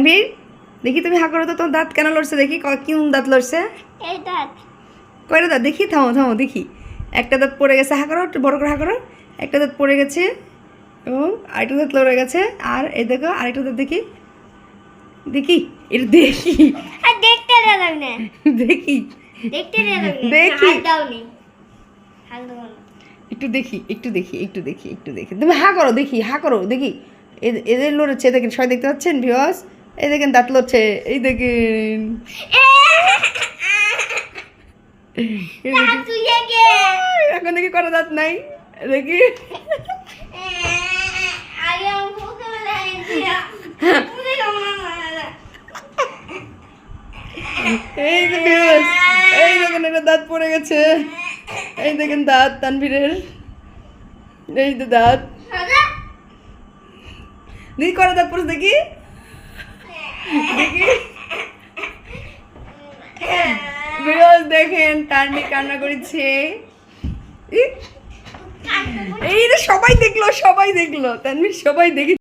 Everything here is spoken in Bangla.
বীর দেখি তুমি হা করো তো, তোমার দাঁত কেন লড়ছে দেখি, কোন দাঁত লড়ছে? এই দাঁত। কয়টা দাঁত দেখি, থামো থামো দেখি। একটা দাঁত পড়ে গেছে, হা করো, একটু বড় করে হা করো। একটা দাঁত পড়ে গেছে এবং আরেকটা দাঁত লড়ে গেছে। আর এই দেখো আরেকটা দাঁত দেখি, দেখি এটা দেখি, আর দেখতে দেওয়া যাবে না, দেখি দেখতে দেওয়া যাবে না, দেখি। হাত দাও নি, হাত দাও না। একটু দেখি একটু দেখি একটু দেখি একটু দেখি, তুমি হা করো দেখি, হা করো দেখি। এদের লড়ছে দেখেন, সবাই দেখতে পাচ্ছেন ভিউয়ার্স? এই দেখেন দাঁত লড়ছে, এই দেখেন। এই দেখেন। দাঁত চুইয়ে গে। এখন দেখি কোনো দাঁত নাই, দেখি। আগে আমি মুখে মেলাই দিয়া মুখে মেলাই। এই যে ভিউয়ার্স, এই দেখেন একটা দাঁত পড়ে গেছে, এই দেখেন দাঁত তানভীরের, এই যে দাঁত। দেখি করে দাঁত পড়ে দেখি, দেখি। ভিউয়ার্স দেখেন তানভীর কান্না করেছে। এই রে সবাই দেখলো, সবাই দেখলো, তানভীর সবাই দেখে।